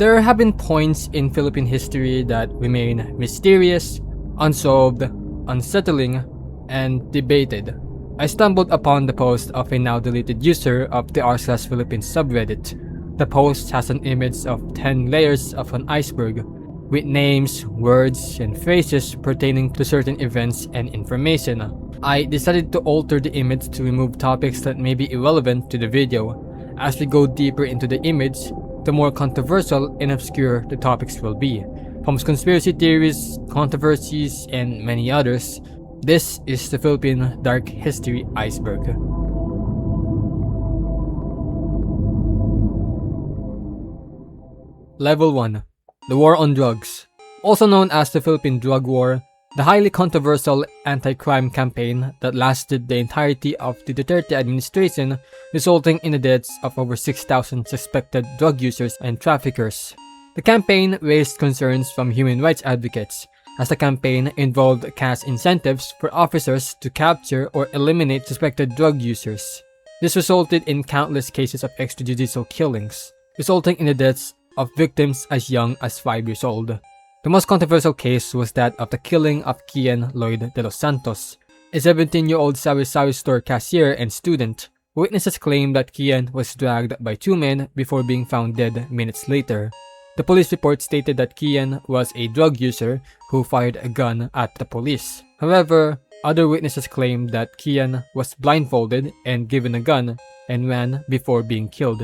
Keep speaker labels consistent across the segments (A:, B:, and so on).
A: There have been points in Philippine history that remain mysterious, unsolved, unsettling, and debated. I stumbled upon the post of a now deleted user of the r/Philippines subreddit. The post has an image of 10 layers of an iceberg, with names, words, and phrases pertaining to certain events and information. I decided to alter the image to remove topics that may be irrelevant to the video. As we go deeper into the image, the more controversial and obscure the topics will be. From conspiracy theories, controversies, and many others, this is the Philippine Dark History Iceberg. Level 1. The War on Drugs. Also known as the Philippine Drug War, the highly controversial anti-crime campaign that lasted the entirety of the Duterte administration, resulting in the deaths of over 6,000 suspected drug users and traffickers. The campaign raised concerns from human rights advocates, as the campaign involved cash incentives for officers to capture or eliminate suspected drug users. This resulted in countless cases of extrajudicial killings, resulting in the deaths of victims as young as 5 years old. The most controversial case was that of the killing of Kian Lloyd de los Santos, a 17-year-old sari-sari store cashier and student. Witnesses claim that Kian was dragged by 2 men before being found dead minutes later. The police report stated that Kian was a drug user who fired a gun at the police. However, other witnesses claimed that Kian was blindfolded and given a gun and ran before being killed.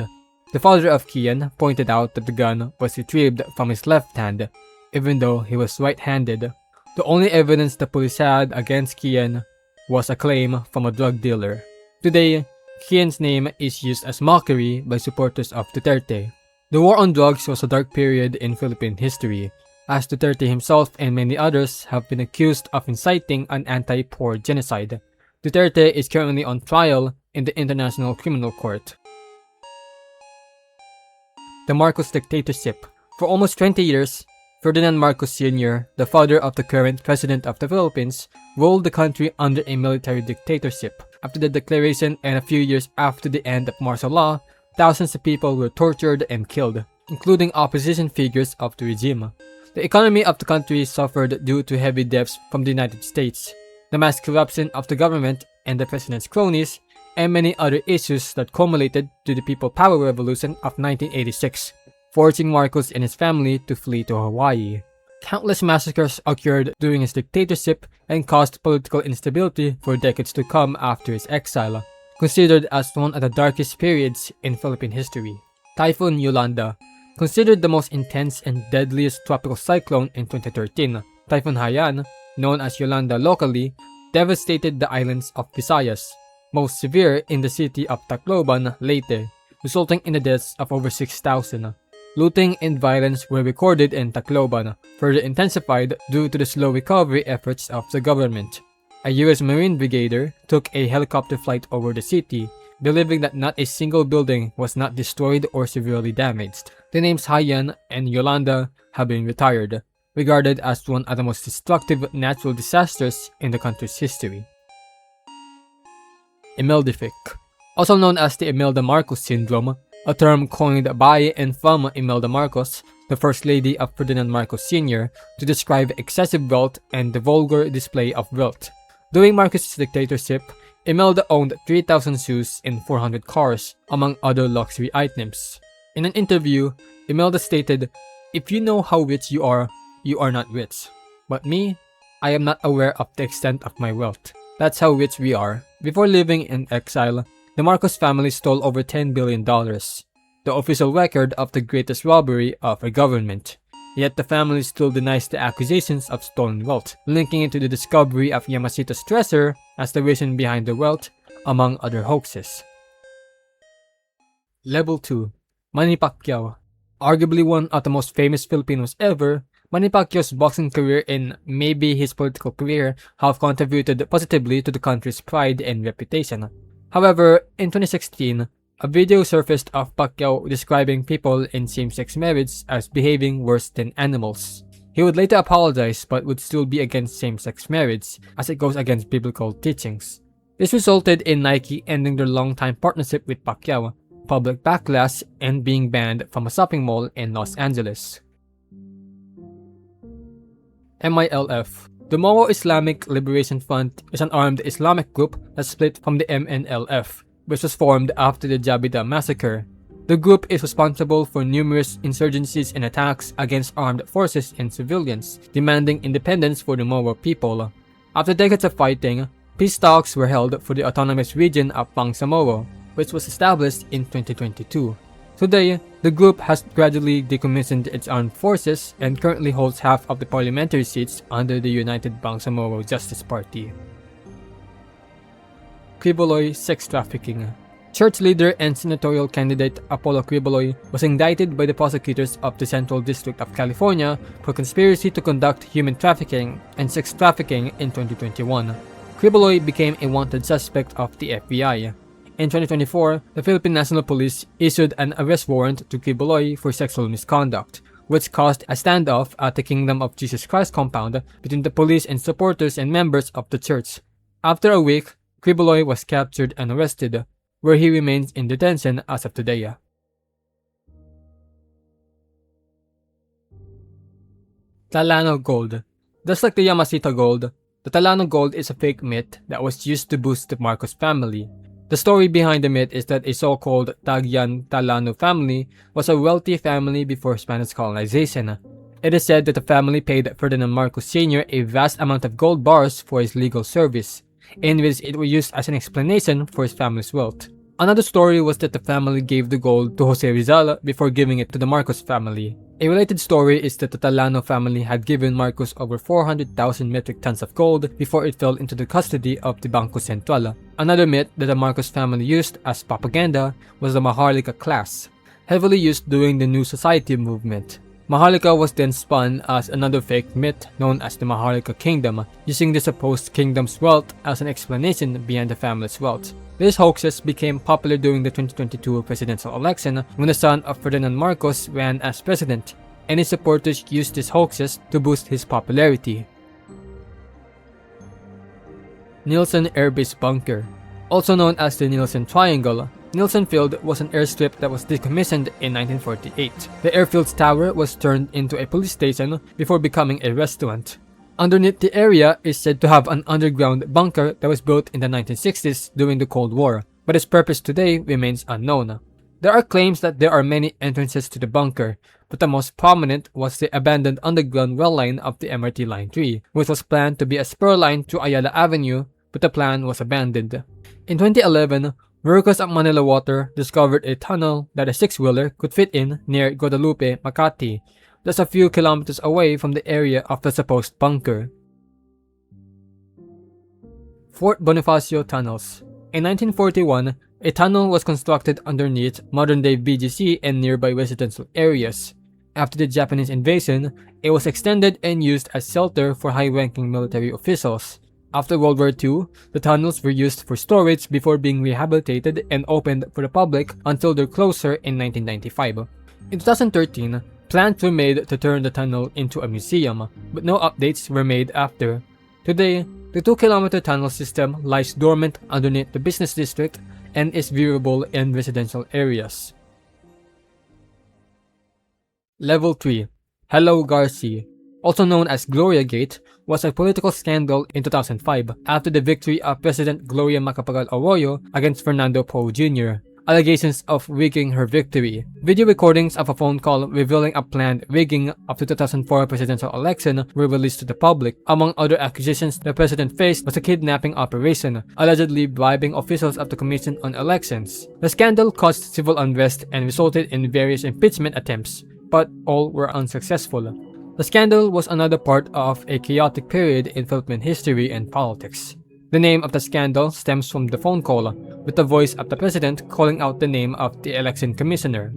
A: The father of Kian pointed out that the gun was retrieved from his left hand, even though he was right-handed. The only evidence the police had against Kian was a claim from a drug dealer. Today, Kian's name is used as mockery by supporters of Duterte. The war on drugs was a dark period in Philippine history, as Duterte himself and many others have been accused of inciting an anti-poor genocide. Duterte is currently on trial in the International Criminal Court. The Marcos dictatorship. For almost 20 years, Ferdinand Marcos Sr., the father of the current president of the Philippines, ruled the country under a military dictatorship. After the declaration and a few years after the end of martial law, thousands of people were tortured and killed, including opposition figures of the regime. The economy of the country suffered due to heavy debts from the United States, the mass corruption of the government and the president's cronies, and many other issues that culminated to the People Power Revolution of 1986, forcing Marcos and his family to flee to Hawaii. Countless massacres occurred during his dictatorship and caused political instability for decades to come after his exile, considered as one of the darkest periods in Philippine history. Typhoon Yolanda. Considered the most intense and deadliest tropical cyclone in 2013, Typhoon Haiyan, known as Yolanda locally, devastated the islands of Visayas, most severe in the city of Tacloban, Leyte, resulting in the deaths of over 6,000. Looting and violence were recorded in Tacloban, further intensified due to the slow recovery efforts of the government. A US Marine brigadier took a helicopter flight over the city, believing that not a single building was not destroyed or severely damaged. The names Haiyan and Yolanda have been retired, regarded as one of the most destructive natural disasters in the country's history. Imeldific. Also known as the Imelda Marcos syndrome, a term coined by and from Imelda Marcos, the First Lady of Ferdinand Marcos Sr., to describe excessive wealth and the vulgar display of wealth. During Marcos' dictatorship, Imelda owned 3,000 shoes and 400 cars, among other luxury items. In an interview, Imelda stated, "If you know how rich you are not rich. But me, I am not aware of the extent of my wealth. That's how rich we are." Before living in exile, the Marcos family stole over $10 billion, the official record of the greatest robbery of a government. Yet the family still denies the accusations of stolen wealth, linking it to the discovery of Yamashita's treasure as the reason behind the wealth, among other hoaxes. Level 2. Manny Pacquiao. Arguably one of the most famous Filipinos ever, Manny Pacquiao's boxing career and maybe his political career have contributed positively to the country's pride and reputation. However, in 2016, a video surfaced of Pacquiao describing people in same-sex marriage as behaving worse than animals. He would later apologize but would still be against same-sex marriage, as it goes against biblical teachings. This resulted in Nike ending their long-time partnership with Pacquiao, public backlash, and being banned from a shopping mall in Los Angeles. MILF. The Moro Islamic Liberation Front is an armed Islamic group that split from the MNLF, which was formed after the Jabida massacre. The group is responsible for numerous insurgencies and attacks against armed forces and civilians, demanding independence for the Moro people. After decades of fighting, peace talks were held for the autonomous region of Bangsamoro, which was established in 2022. Today, the group has gradually decommissioned its armed forces and currently holds half of the parliamentary seats under the United Bangsamoro Justice Party. Quiboloy sex trafficking. Church leader and senatorial candidate Apollo Quiboloy was indicted by the prosecutors of the Central District of California for conspiracy to conduct human trafficking and sex trafficking in 2021. Quiboloy became a wanted suspect of the FBI. In 2024, the Philippine National Police issued an arrest warrant to Quiboloy for sexual misconduct, which caused a standoff at the Kingdom of Jesus Christ compound between the police and supporters and members of the church. After a week, Quiboloy was captured and arrested, where he remains in detention as of today. Talano Gold. Just like the Yamasita Gold, the Talano Gold is a fake myth that was used to boost the Marcos family. The story behind the myth is that a so-called Tagyan Talano family was a wealthy family before Spanish colonization. It is said that the family paid Ferdinand Marcos Sr. a vast amount of gold bars for his legal service, in which it was used as an explanation for his family's wealth. Another story was that the family gave the gold to Jose Rizal before giving it to the Marcos family. A related story is that the Talano family had given Marcos over 400,000 metric tons of gold before it fell into the custody of the Bangko Sentral. Another myth that the Marcos family used as propaganda was the Maharlika class, heavily used during the New Society movement. Maharlika was then spun as another fake myth known as the Maharlika Kingdom, using the supposed kingdom's wealth as an explanation behind the family's wealth. These hoaxes became popular during the 2022 presidential election when the son of Ferdinand Marcos ran as president, and his supporters used these hoaxes to boost his popularity. Nielsen Air Base Bunker. Also known as the Nielsen Triangle, Nielsen Field was an airstrip that was decommissioned in 1948. The airfield's tower was turned into a police station before becoming a restaurant. Underneath the area is said to have an underground bunker that was built in the 1960s during the Cold War, but its purpose today remains unknown. There are claims that there are many entrances to the bunker, but the most prominent was the abandoned underground well line of the MRT Line 3, which was planned to be a spur line to Ayala Avenue, but the plan was abandoned. In 2011, workers at Manila Water discovered a tunnel that a six-wheeler could fit in near Guadalupe, Makati, just a few kilometers away from the area of the supposed bunker. Fort Bonifacio Tunnels. In 1941, a tunnel was constructed underneath modern-day BGC and nearby residential areas. After the Japanese invasion, it was extended and used as shelter for high-ranking military officials. After World War II, the tunnels were used for storage before being rehabilitated and opened for the public until their closure in 1995. In 2013, plans were made to turn the tunnel into a museum, but no updates were made after. Today, the 2-kilometer tunnel system lies dormant underneath the business district and is viewable in residential areas. Level 3. Hello Garci, also known as Gloria Gate, was a political scandal in 2005 after the victory of President Gloria Macapagal Arroyo against Fernando Poe Jr. Allegations of rigging her victory. Video recordings of a phone call revealing a planned rigging of the 2004 presidential election were released to the public. Among other accusations the president faced was a kidnapping operation, allegedly bribing officials of the Commission on Elections. The scandal caused civil unrest and resulted in various impeachment attempts, but all were unsuccessful. The scandal was another part of a chaotic period in Philippine history and politics. The name of the scandal stems from the phone call, with the voice of the president calling out the name of the election commissioner.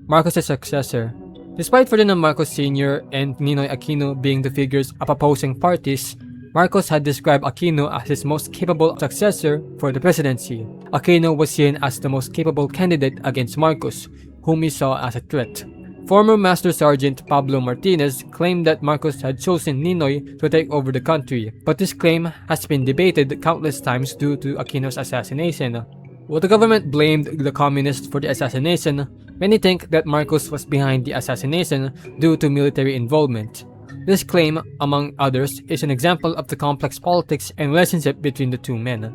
A: Marcos' successor. Despite Ferdinand Marcos Sr. and Ninoy Aquino being the figures of opposing parties, Marcos had described Aquino as his most capable successor for the presidency. Aquino was seen as the most capable candidate against Marcos, whom he saw as a threat. Former Master Sergeant Pablo Martinez claimed that Marcos had chosen Ninoy to take over the country, but this claim has been debated countless times due to Aquino's assassination. While the government blamed the communists for the assassination, many think that Marcos was behind the assassination due to military involvement. This claim, among others, is an example of the complex politics and relationship between the two men.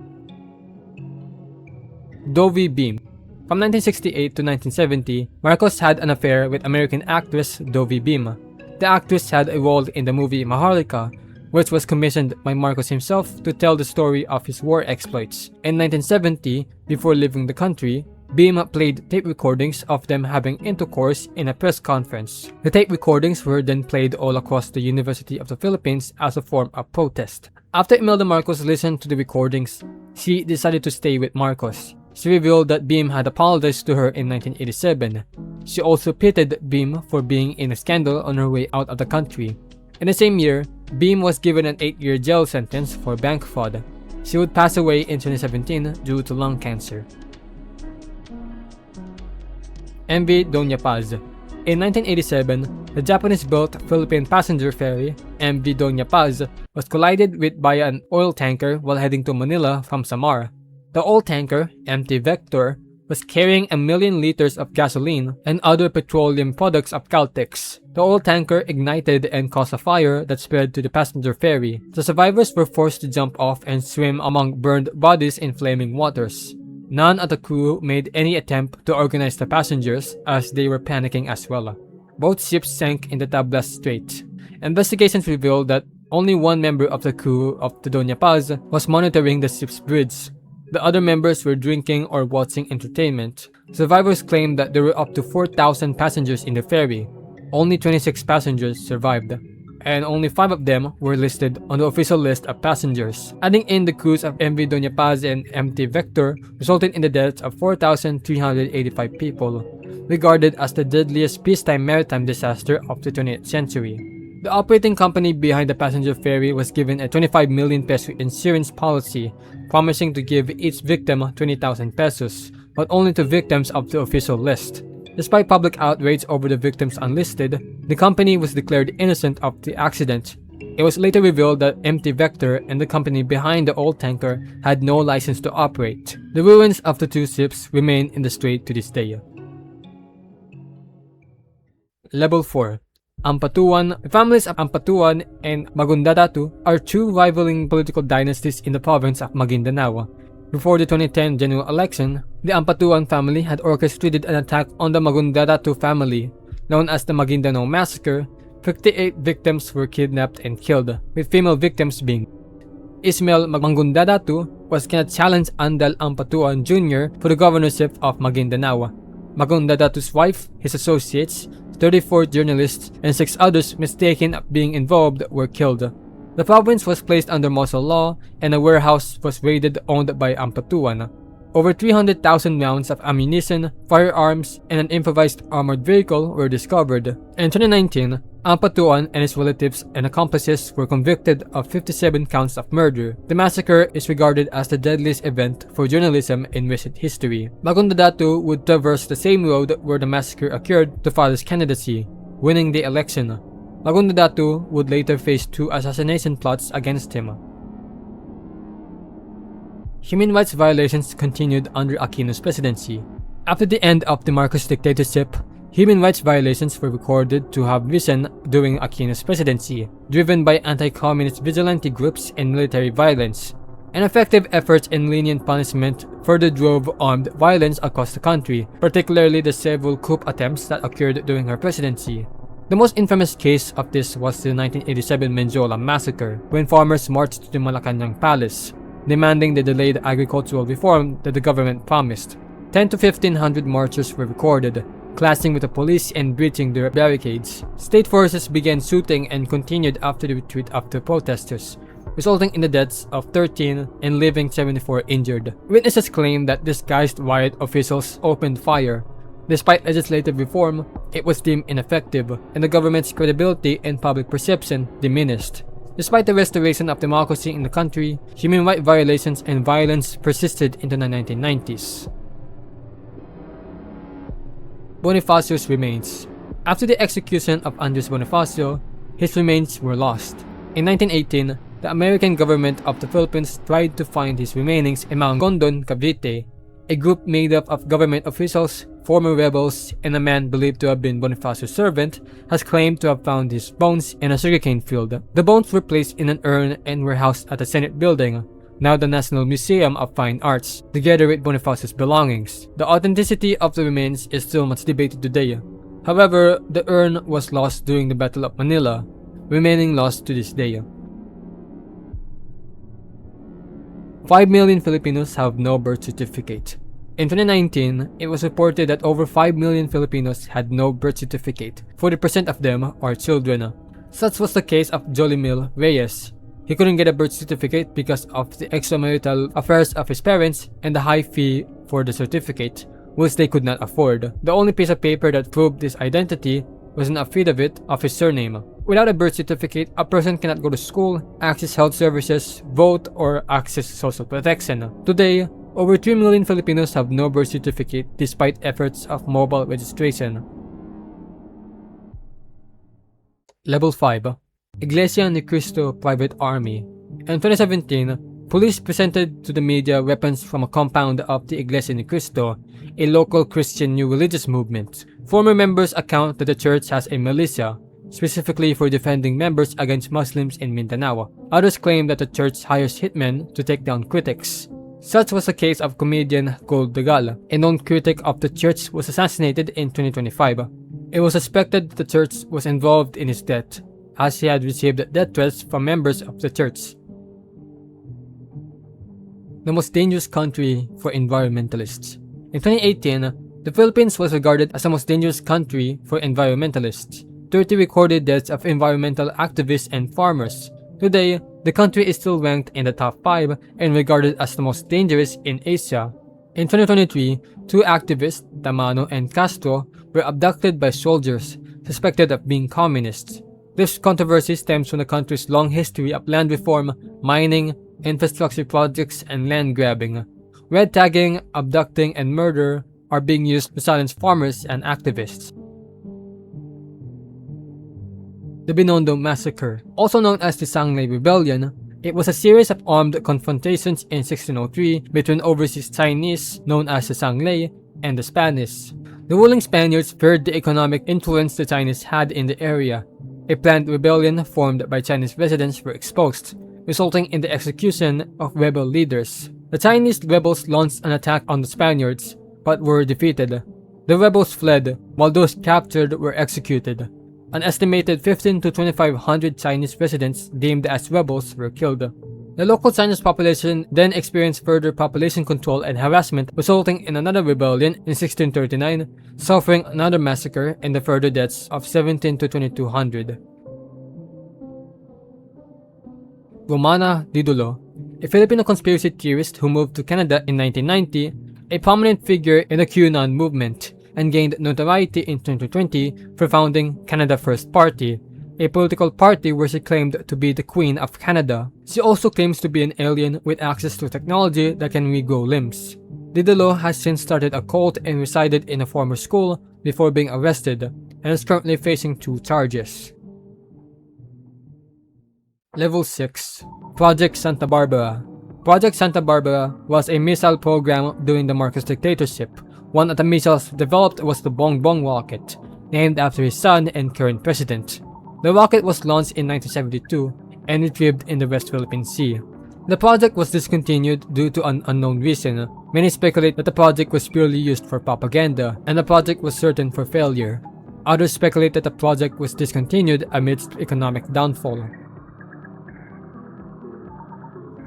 A: Dovie Beam. From 1968 to 1970, Marcos had an affair with American actress Dovie Beam. The actress had a role in the movie Maharlika, which was commissioned by Marcos himself to tell the story of his war exploits. In 1970, before leaving the country, Beam played tape recordings of them having intercourse in a press conference. The tape recordings were then played all across the University of the Philippines as a form of protest. After Imelda Marcos listened to the recordings, she decided to stay with Marcos. She revealed that Beam had apologized to her in 1987. She also pitied Beam for being in a scandal on her way out of the country. In the same year, Beam was given an 8-year jail sentence for bank fraud. She would pass away in 2017 due to lung cancer. MV Doña Paz. In 1987, the Japanese-built Philippine passenger ferry, MV Doña Paz, was collided with by an oil tanker while heading to Manila from Samar. The oil tanker, MT Vector, was carrying 1 million liters of gasoline and other petroleum products of Caltex. The oil tanker ignited and caused a fire that spread to the passenger ferry. The survivors were forced to jump off and swim among burned bodies in flaming waters. None of the crew made any attempt to organize the passengers as they were panicking as well. Both ships sank in the Tablas Strait. Investigations revealed that only one member of the crew of the Doña Paz was monitoring the ship's bridge. The other members were drinking or watching entertainment. Survivors claimed that there were up to 4,000 passengers in the ferry. Only 26 passengers survived, and only 5 of them were listed on the official list of passengers. Adding in the crews of MV Doña Paz and MT Vector resulted in the deaths of 4,385 people, regarded as the deadliest peacetime maritime disaster of the 20th century. The operating company behind the passenger ferry was given a 25 million peso insurance policy, promising to give each victim 20,000 pesos, but only to victims of the official list. Despite public outrage over the victims unlisted, the company was declared innocent of the accident. It was later revealed that MT Vector and the company behind the oil tanker had no license to operate. The ruins of the two ships remain in the strait to this day. Level 4. Ampatuan. The families of Ampatuan and Magundadatu are two rivaling political dynasties in the province of Maguindanao. Before the 2010 general election, the Ampatuan family had orchestrated an attack on the Magundadatu family. Known as the Maguindanao Massacre, 58 victims were kidnapped and killed, with female victims being Ismael Magundadatu was gonna challenge Andal Ampatuan Jr. for the governorship of Maguindanao. Magundadatu's wife, his associates, 34 journalists, and 6 others mistaken of being involved were killed. The province was placed under martial law, and a warehouse was raided owned by Ampatuan. Over 300,000 rounds of ammunition, firearms, and an improvised armored vehicle were discovered. In 2019, Ampatuan and his relatives and accomplices were convicted of 57 counts of murder. The massacre is regarded as the deadliest event for journalism in recent history. Magundadatu would traverse the same road where the massacre occurred to file his candidacy, winning the election. Magundadatu would later face 2 assassination plots against him. Human rights violations continued under Aquino's presidency. After the end of the Marcos dictatorship, human rights violations were recorded to have risen during Aquino's presidency, driven by anti-communist vigilante groups and military violence. Ineffective efforts in lenient punishment further drove armed violence across the country, particularly the several coup attempts that occurred during her presidency. The most infamous case of this was the 1987 Menjola massacre, when farmers marched to the Malacanang Palace, demanding the delayed agricultural reform that the government promised. 10 to 1,500 marchers were recorded, clashing with the police and breaching their barricades. State forces began shooting and continued after the retreat of the protesters, resulting in the deaths of 13 and leaving 74 injured. Witnesses claim that disguised riot officials opened fire. Despite legislative reform, it was deemed ineffective, and the government's credibility and public perception diminished. Despite the restoration of democracy in the country, human rights violations and violence persisted into the 1990s. Bonifacio's remains. After the execution of Andres Bonifacio, his remains were lost. In 1918, the American government of the Philippines tried to find his remains in Mount Gondon, Cavite. a group made up of government officials, former rebels, and a man believed to have been Bonifacio's servant, has claimed to have found his bones in a sugarcane field. The bones were placed in an urn and were housed at the Senate building, now the National Museum of Fine Arts, together with Bonifacio's belongings. The authenticity of the remains is still much debated today. However, the urn was lost during the Battle of Manila, remaining lost to this day. 5 million Filipinos have no birth certificate. In 2019, it was reported that over 5 million Filipinos had no birth certificate. 40% of them are children. Such was the case of Jolimil Reyes. He couldn't get a birth certificate because of the extramarital affairs of his parents and the high fee for the certificate, which they could not afford. The only piece of paper that proved his identity was an affidavit of his surname. Without a birth certificate, a person cannot go to school, access health services, vote, or access social protection. Today, over 3 million Filipinos have no birth certificate despite efforts of mobile registration. Level 5. Iglesia ni Cristo Private Army. In 2017, police presented to the media weapons from a compound of the Iglesia ni Cristo, a local Christian new religious movement. Former members account that the church has a militia, specifically for defending members against Muslims in Mindanao. Others claim that the church hires hitmen to take down critics. Such was the case of comedian Gold Dagal. A known critic of the church was assassinated in 2025. It was suspected that the church was involved in his death, as he had received death threats from members of the church. The most dangerous country for environmentalists. In 2018, the Philippines was regarded as the most dangerous country for environmentalists. 30 recorded deaths of environmental activists and farmers. Today, the country is still ranked in the top 5 and regarded as the most dangerous in Asia. In 2023, 2 activists, Tamano and Castro, were abducted by soldiers suspected of being communists. This controversy stems from the country's long history of land reform, mining, infrastructure projects, and land grabbing. Red tagging, abducting, and murder are being used to silence farmers and activists. The Binondo Massacre, also known as the Sangley Rebellion, it was a series of armed confrontations in 1603 between overseas Chinese, known as the Sangley, and the Spanish. The ruling Spaniards feared the economic influence the Chinese had in the area. A planned rebellion formed by Chinese residents were exposed, resulting in the execution of rebel leaders. The Chinese rebels launched an attack on the Spaniards, but were defeated. The rebels fled, while those captured were executed. An estimated 15 to 2,500 Chinese residents deemed as rebels were killed. The local Chinese population then experienced further population control and harassment, resulting in another rebellion in 1639, suffering another massacre and the further deaths of 17 to 2,200. Romana Didulo, a Filipino conspiracy theorist who moved to Canada in 1990, a prominent figure in the QAnon movement, and gained notoriety in 2020 for founding Canada First Party, a political party where she claimed to be the Queen of Canada. She also claims to be an alien with access to technology that can regrow limbs. Didulo has since started a cult and resided in a former school before being arrested, and is currently facing 2 charges. Level 6. Project Santa Barbara. Project Santa Barbara was a missile program during the Marcos dictatorship. One of the missiles developed was the Bong Bong rocket, named after his son and current president. The rocket was launched in 1972 and retrieved in the West Philippine Sea. The project was discontinued due to an unknown reason. Many speculate that the project was purely used for propaganda, and the project was certain for failure. Others speculate that the project was discontinued amidst economic downfall.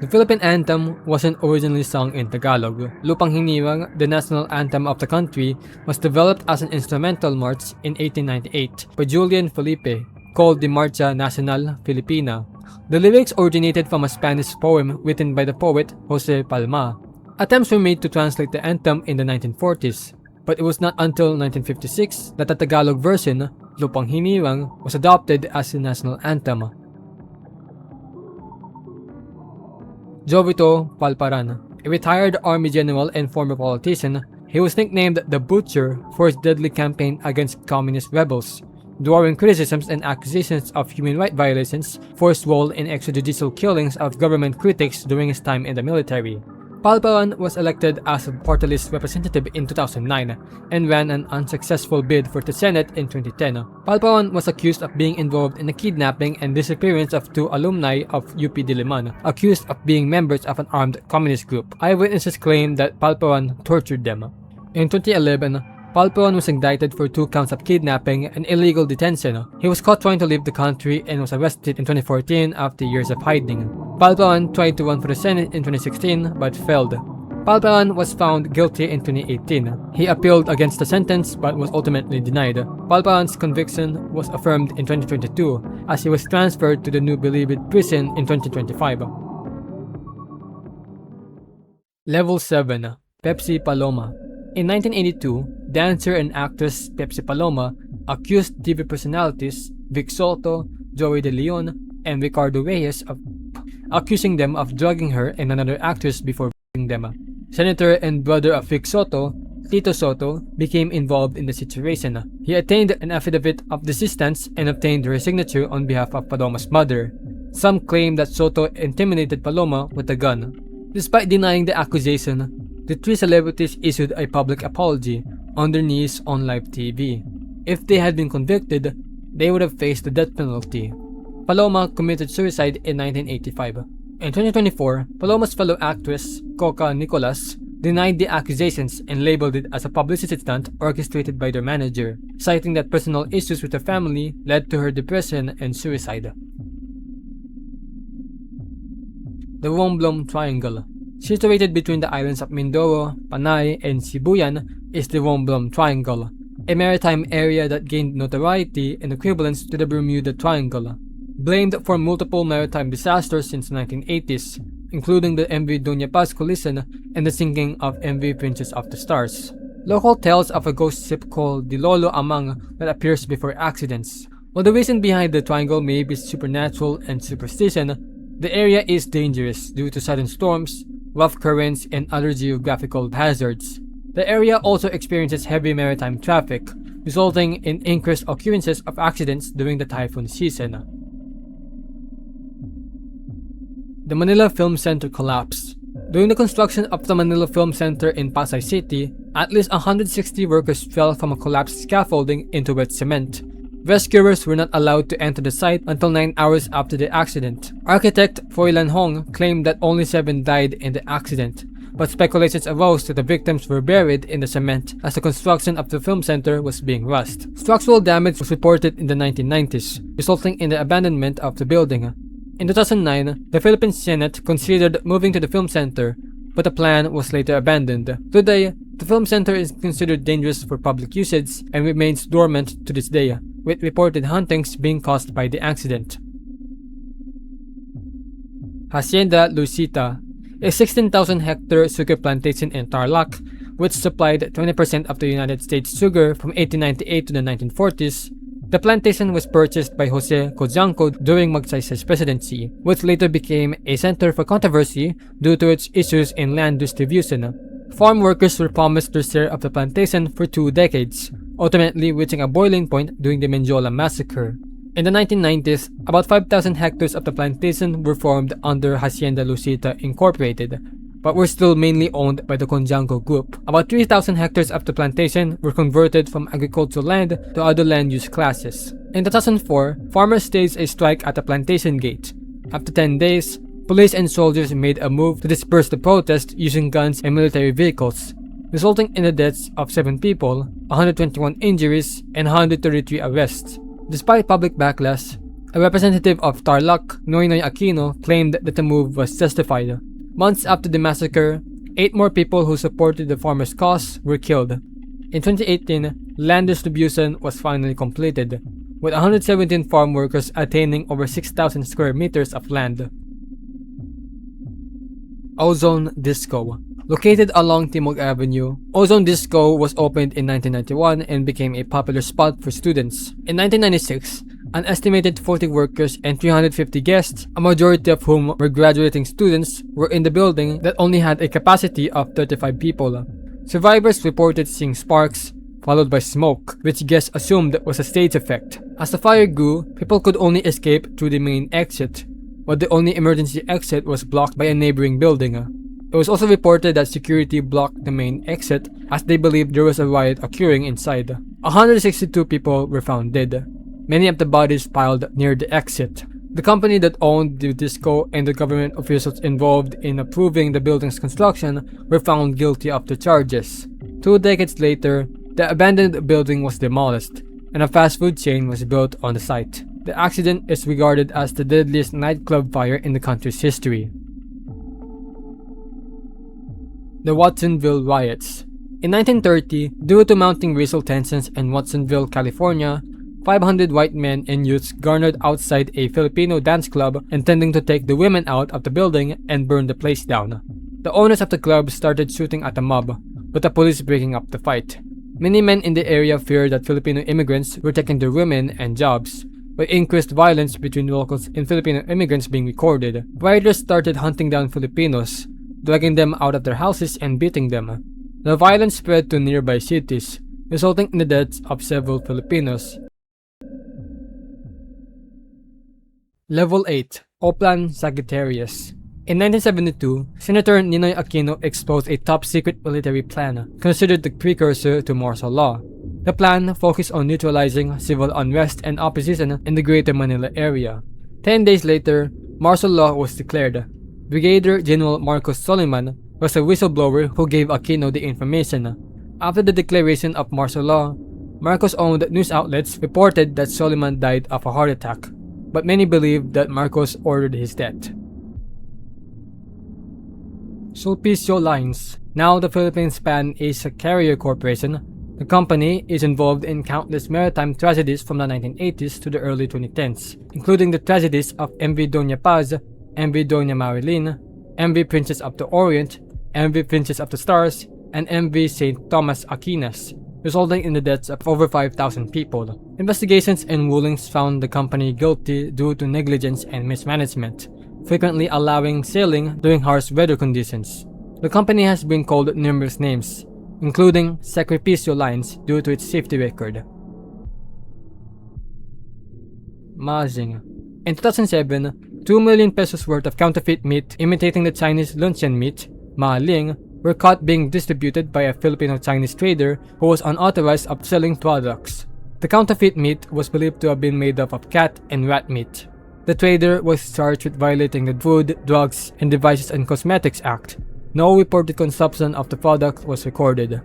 A: The Philippine anthem wasn't originally sung in Tagalog. Lupang Hinirang, the national anthem of the country, was developed as an instrumental march in 1898 by Julian Felipe, called the Marcha Nacional Filipina. The lyrics originated from a Spanish poem written by the poet Jose Palma. Attempts were made to translate the anthem in the 1940s, but it was not until 1956 that the Tagalog version, Lupang Hinirang, was adopted as the national anthem. Jovito Palparan, a retired army general and former politician, he was nicknamed the Butcher for his deadly campaign against communist rebels, drawing criticisms and accusations of human rights violations for his role in extrajudicial killings of government critics during his time in the military. Palpawan was elected as a party list representative in 2009 and ran an unsuccessful bid for the Senate in 2010. Palpawan was accused of being involved in the kidnapping and disappearance of 2 alumni of UP Diliman, accused of being members of an armed communist group. Eyewitnesses claimed that Palpawan tortured them. In 2011, Palpawan was indicted for 2 counts of kidnapping and illegal detention. He was caught trying to leave the country and was arrested in 2014 after years of hiding. Palpawan tried to run for the Senate in 2016 but failed. Palpawan was found guilty in 2018. He appealed against the sentence but was ultimately denied. Palpawan's conviction was affirmed in 2022 as he was transferred to the New Bilibid prison in 2025. Level 7. Pepsi Paloma. In 1982, dancer and actress Pepsi Paloma accused TV personalities Vic Soto, Joey De Leon, and Ricardo Reyes of accusing them of drugging her and another actress before them. Senator and brother of Vic Soto, Tito Soto, became involved in the situation. He obtained an affidavit of desistance and obtained her signature on behalf of Paloma's mother. Some claim that Soto intimidated Paloma with a gun. Despite denying the accusation, the 3 celebrities issued a public apology on their knees on live TV. If they had been convicted, they would have faced the death penalty. Paloma committed suicide in 1985. In 2024, Paloma's fellow actress, Coca Nicolas, denied the accusations and labeled it as a publicity stunt orchestrated by their manager, citing that personal issues with her family led to her depression and suicide. The Romblon Triangle. Situated between the islands of Mindoro, Panay, and Sibuyan is the Romblon Triangle, a maritime area that gained notoriety and equivalence to the Bermuda Triangle. Blamed for multiple maritime disasters since the 1980s, including the MV Doña Paz collision and the sinking of MV Princess of the Stars. Local tales of a ghost ship called the Lolo Amang that appears before accidents. While the reason behind the triangle may be supernatural and superstition, the area is dangerous due to sudden storms, rough currents, and other geographical hazards. The area also experiences heavy maritime traffic, resulting in increased occurrences of accidents during the typhoon season. The Manila Film Center collapse. During the construction of the Manila Film Center in Pasay City, at least 160 workers fell from a collapsed scaffolding into wet cement. Rescuers were not allowed to enter the site until 9 hours after the accident. Architect Foylan Hong claimed that only 7 died in the accident, but speculations arose that the victims were buried in the cement as the construction of the film center was being rushed. Structural damage was reported in the 1990s, resulting in the abandonment of the building. In 2009, the Philippine Senate considered moving to the film center, but the plan was later abandoned. Today, the film center is considered dangerous for public usage and remains dormant to this day, with reported hauntings being caused by the accident. Hacienda Lucita, a 16,000-hectare sugar plantation in Tarlac, which supplied 20% of the United States sugar from 1898 to the 1940s. The plantation was purchased by Jose Cojanco during Magsaysay's presidency, which later became a center for controversy due to its issues in land distribution. Farm workers were promised their share of the plantation for 2 decades, ultimately reaching a boiling point during the Menjola massacre. In the 1990s, about 5,000 hectares of the plantation were formed under Hacienda Lucita Incorporated, but were still mainly owned by the Conjango Group. About 3,000 hectares of the plantation were converted from agricultural land to other land use classes. In 2004, farmers staged a strike at the plantation gate. After 10 days, police and soldiers made a move to disperse the protest using guns and military vehicles, resulting in the deaths of 7 people, 121 injuries, and 133 arrests. Despite public backlash, a representative of Tarlac, Noynoy Aquino, claimed that the move was justified. Months after the massacre, 8 more people who supported the farmers' cause were killed. In 2018, land distribution was finally completed, with 117 farm workers attaining over 6,000 square meters of land. Ozone Disco. Located along Timog Avenue, Ozone Disco was opened in 1991 and became a popular spot for students. In 1996, an estimated 40 workers and 350 guests, a majority of whom were graduating students, were in the building that only had a capacity of 35 people. Survivors reported seeing sparks, followed by smoke, which guests assumed was a stage effect. As the fire grew, people could only escape through the main exit, but the only emergency exit was blocked by a neighboring building. It was also reported that security blocked the main exit as they believed there was a riot occurring inside. 162 people were found dead, many of the bodies piled near the exit. The company that owned the disco and the government officials involved in approving the building's construction were found guilty of the charges. 2 decades later, the abandoned building was demolished, and a fast food chain was built on the site. The accident is regarded as the deadliest nightclub fire in the country's history. The Watsonville Riots. In 1930, due to mounting racial tensions in Watsonville, California, 500 white men and youths garnered outside a Filipino dance club intending to take the women out of the building and burn the place down. The owners of the club started shooting at the mob, with the police breaking up the fight. Many men in the area feared that Filipino immigrants were taking their women and jobs, with increased violence between locals and Filipino immigrants being recorded. Rioters started hunting down Filipinos, dragging them out of their houses and beating them. The violence spread to nearby cities, resulting in the deaths of several Filipinos. Level 8. Oplan Sagittarius. In 1972, Senator Ninoy Aquino exposed a top-secret military plan, considered the precursor to martial law. The plan focused on neutralizing civil unrest and opposition in the Greater Manila area. 10 days later, martial law was declared. Brigadier General Marcos Soliman was a whistleblower who gave Aquino the information. After the declaration of martial law, Marcos-owned news outlets reported that Soliman died of a heart attack, but many believed that Marcos ordered his death. Sulpicio Lines. Now the Philippines Pan Asia Carrier Corporation, the company is involved in countless maritime tragedies from the 1980s to the early 2010s, including the tragedies of MV Doña Paz, MV Doña Marilyn, MV Princess of the Orient, MV Princess of the Stars, and MV St. Thomas Aquinas, resulting in the deaths of over 5,000 people. Investigations and rulings found the company guilty due to negligence and mismanagement, frequently allowing sailing during harsh weather conditions. The company has been called numerous names, including Sacrificio Lines due to its safety record. Mazing. In 2007, 2 million pesos worth of counterfeit meat imitating the Chinese luncheon meat, Ma Ling, were caught being distributed by a Filipino-Chinese trader who was unauthorized of selling products. The counterfeit meat was believed to have been made up of cat and rat meat. The trader was charged with violating the Food, Drugs, and Devices and Cosmetics Act. No reported consumption of the product was recorded.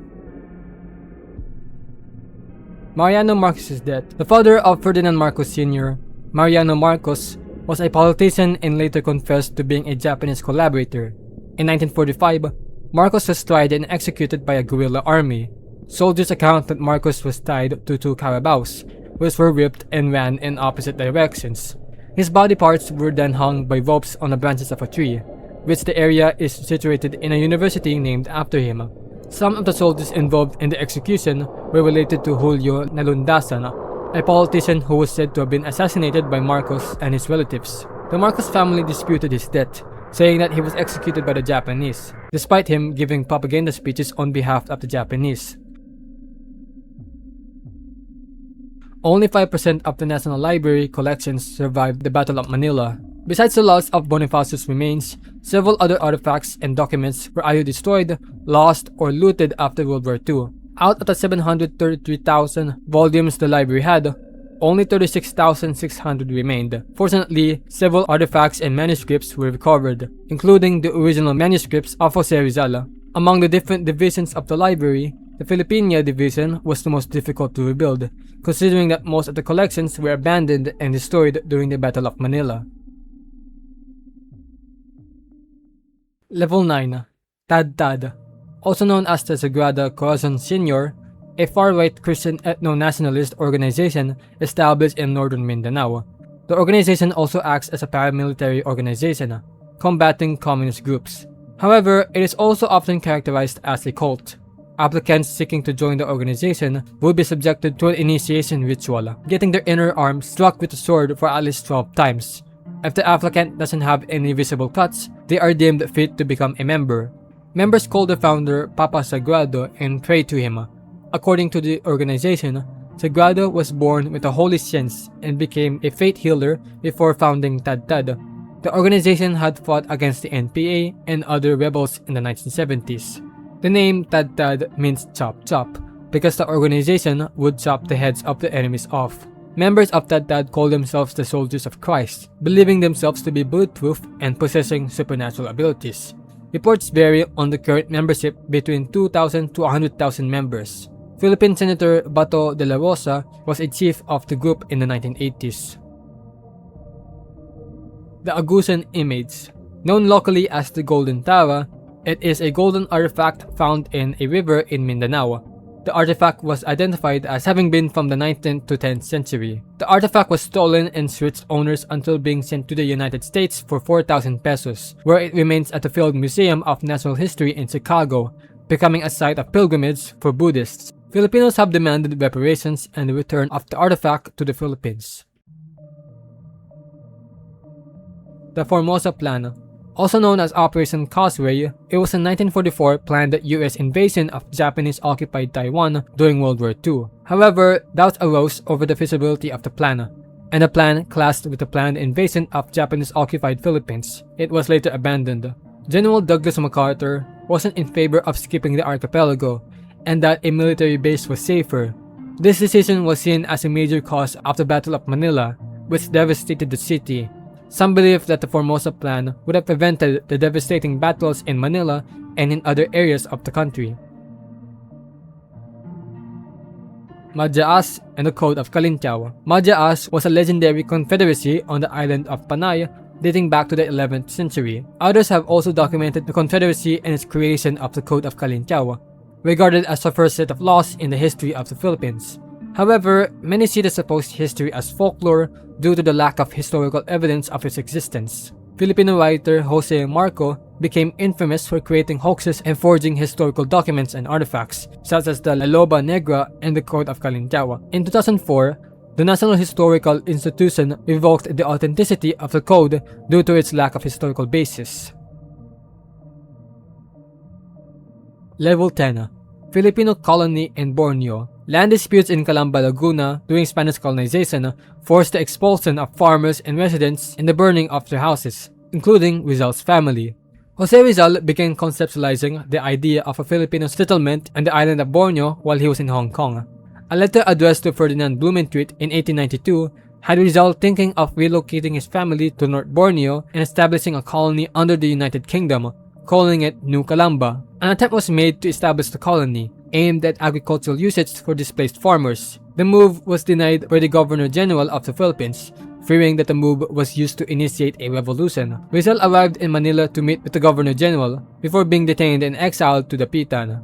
A: Mariano Marcos' death. The father of Ferdinand Marcos Sr., Mariano Marcos, was a politician and later confessed to being a Japanese collaborator. In 1945, Marcos was tried and executed by a guerrilla army. Soldiers account that Marcos was tied to 2 carabaos, which were ripped and ran in opposite directions. His body parts were then hung by ropes on the branches of a tree, which the area is situated in a university named after him. Some of the soldiers involved in the execution were related to Julio Nalundasan, a politician who was said to have been assassinated by Marcos and his relatives. The Marcos family disputed his death, saying that he was executed by the Japanese, despite him giving propaganda speeches on behalf of the Japanese. Only 5% of the National Library collections survived the Battle of Manila. Besides the loss of Bonifacio's remains, several other artifacts and documents were either destroyed, lost, or looted after World War II. Out of the 733,000 volumes the library had, only 36,600 remained. Fortunately, several artifacts and manuscripts were recovered, including the original manuscripts of Jose Rizal. Among the different divisions of the library, the Filipina division was the most difficult to rebuild, considering that most of the collections were abandoned and destroyed during the Battle of Manila. Level 9. Tad, also known as the Sagrada Corazon Senior, a far-right Christian ethno-nationalist organization established in northern Mindanao. The organization also acts as a paramilitary organization, combating communist groups. However, it is also often characterized as a cult. Applicants seeking to join the organization will be subjected to an initiation ritual, getting their inner arm struck with a sword for at least 12 times. If the applicant doesn't have any visible cuts, they are deemed fit to become a member. Members call the founder Papa Sagrado and pray to him. According to the organization, Sagrado was born with a holy sense and became a faith healer before founding Tad. The organization had fought against the NPA and other rebels in the 1970s. The name Tad Tad means chop chop because the organization would chop the heads of the enemies off. Members of Tad Tad call themselves the Soldiers of Christ, believing themselves to be bulletproof and possessing supernatural abilities. Reports vary on the current membership between 2,000 to 100,000 members. Philippine Senator Bato de la Rosa was a chief of the group in the 1980s. The Agusan Image. Known locally as the Golden Tara, it is a golden artifact found in a river in Mindanao. The artifact was identified as having been from the 19th to 10th century. The artifact was stolen and switched owners until being sent to the United States for 4,000 pesos, where it remains at the Field Museum of Natural History in Chicago, becoming a site of pilgrimage for Buddhists. Filipinos have demanded reparations and the return of the artifact to the Philippines. The Formosa Plan. Also known as Operation Causeway, it was a 1944 planned US invasion of Japanese-occupied Taiwan during World War II. However, doubts arose over the feasibility of the plan, and the plan clashed with the planned invasion of Japanese-occupied Philippines. It was later abandoned. General Douglas MacArthur wasn't in favor of skipping the archipelago, and that a military base was safer. This decision was seen as a major cause of the Battle of Manila, which devastated the city. Some believe that the Formosa Plan would have prevented the devastating battles in Manila and in other areas of the country. Madyaas and the Code of Kalintiao. Madyaas was a legendary confederacy on the island of Panay dating back to the 11th century. Others have also documented the confederacy and its creation of the Code of Kalintiao, regarded as the first set of laws in the history of the Philippines. However, many see the supposed history as folklore due to the lack of historical evidence of its existence. Filipino writer Jose Marco became infamous for creating hoaxes and forging historical documents and artifacts, such as the La Loba Negra and the Code of Kalintiao. In 2004, the National Historical Institution revoked the authenticity of the code due to its lack of historical basis. Level 10. Filipino colony in Borneo. Land disputes in Calamba, Laguna during Spanish colonization forced the expulsion of farmers and residents and the burning of their houses, including Rizal's family. Jose Rizal began conceptualizing the idea of a Filipino settlement on the island of Borneo while he was in Hong Kong. A letter addressed to Ferdinand Blumentritt in 1892 had Rizal thinking of relocating his family to North Borneo and establishing a colony under the United Kingdom, calling it New Calamba. An attempt was made to establish the colony, aimed at agricultural usage for displaced farmers. The move was denied by the Governor-General of the Philippines, fearing that the move was used to initiate a revolution. Rizal arrived in Manila to meet with the Governor-General before being detained and exiled to the Dapitan.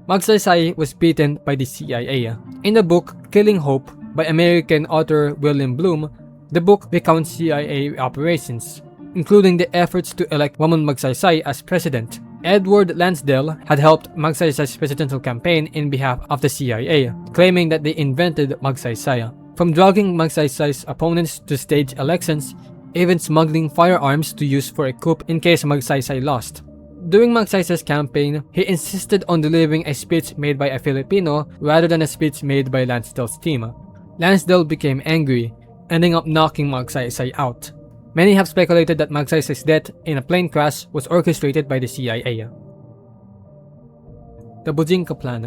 A: Magsaysay was beaten by the CIA. In the book Killing Hope by American author William Bloom, the book recounts CIA operations, including the efforts to elect Ramon Magsaysay as president. Edward Lansdale had helped Magsaysay's presidential campaign in behalf of the CIA, claiming that they invented Magsaysay. From drugging Magsaysay's opponents to stage elections, even smuggling firearms to use for a coup in case Magsaysay lost. During Magsaysay's campaign, he insisted on delivering a speech made by a Filipino rather than a speech made by Lansdale's team. Lansdale became angry, ending up knocking Magsaysay out. Many have speculated that Magsaysay's death in a plane crash was orchestrated by the CIA. The Bujinka Plan.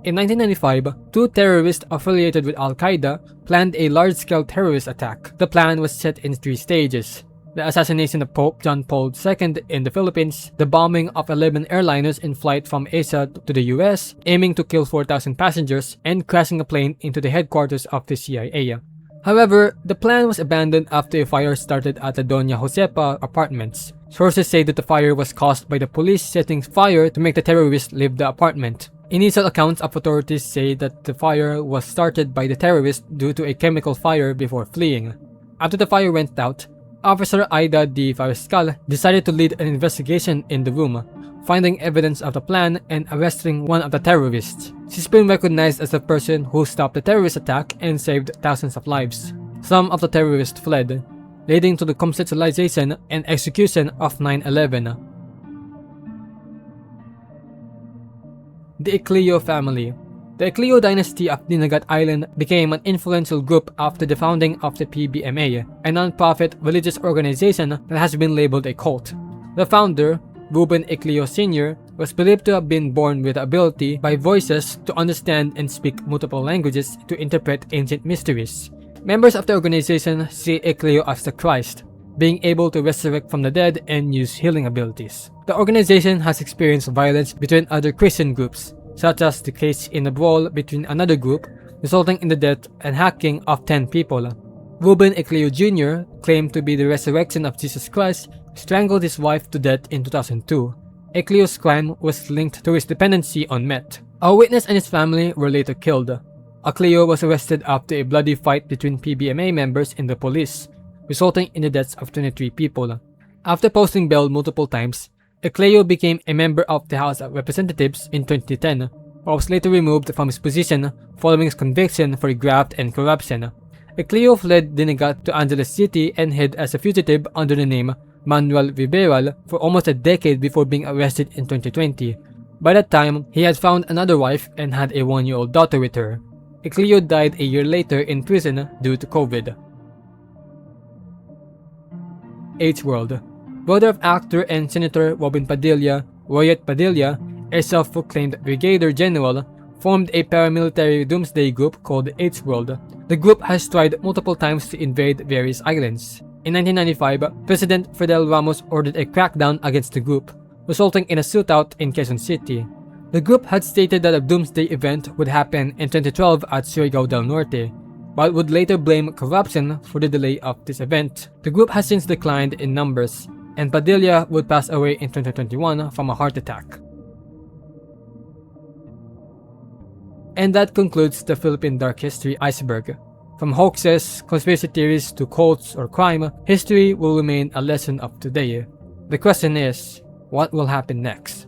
A: In 1995, two terrorists affiliated with Al-Qaeda planned a large-scale terrorist attack. The plan was set in 3 stages: the assassination of Pope John Paul II in the Philippines, the bombing of 11 airliners in flight from Asia to the US, aiming to kill 4,000 passengers, and crashing a plane into the headquarters of the CIA. However, the plan was abandoned after a fire started at the Doña Josepa apartments. Sources say that the fire was caused by the police setting fire to make the terrorists leave the apartment. Initial accounts of authorities say that the fire was started by the terrorists due to a chemical fire before fleeing. After the fire went out, Officer Aida de Fariscal decided to lead an investigation in the room, finding evidence of the plan and arresting one of the terrorists. She's been recognized as the person who stopped the terrorist attack and saved thousands of lives. Some of the terrorists fled, leading to the conceptualization and execution of 9/11. The Icleo family. The Ecleo dynasty of Dinagat Island became an influential group after the founding of the PBMA, a non-profit religious organization that has been labeled a cult. The founder, Ruben Ecleo Sr., was believed to have been born with the ability by voices to understand and speak multiple languages to interpret ancient mysteries. Members of the organization see Ecleo as the Christ, being able to resurrect from the dead and use healing abilities. The organization has experienced violence between other Christian groups, such as the case in a brawl between another group, resulting in the death and hacking of 10 people. Ruben Ecleo Jr., claimed to be the resurrection of Jesus Christ, strangled his wife to death in 2002. Ecleo's crime was linked to his dependency on meth. A witness and his family were later killed. Ecleo was arrested after a bloody fight between PBMA members and the police, resulting in the deaths of 23 people. After posting bail multiple times, Ecleo became a member of the House of Representatives in 2010, but was later removed from his position following his conviction for graft and corruption. Ecleo fled Dinagat to Angeles City and hid as a fugitive under the name Manuel Riberal for almost a decade before being arrested in 2020. By that time, he had found another wife and had a 1-year-old daughter with her. Ecleo died a year later in prison due to COVID. H-World. Brother of actor and Senator Robin Padilla, Wyatt Padilla, a self-proclaimed Brigadier General, formed a paramilitary doomsday group called H-World. The group has tried multiple times to invade various islands. In 1995, President Fidel Ramos ordered a crackdown against the group, resulting in a shootout in Quezon City. The group had stated that a doomsday event would happen in 2012 at Surigao del Norte, but would later blame corruption for the delay of this event. The group has since declined in numbers, and Padilla would pass away in 2021 from a heart attack. And that concludes the Philippine Dark History Iceberg. From hoaxes, conspiracy theories to cults or crime, history will remain a lesson of today. The question is, what will happen next?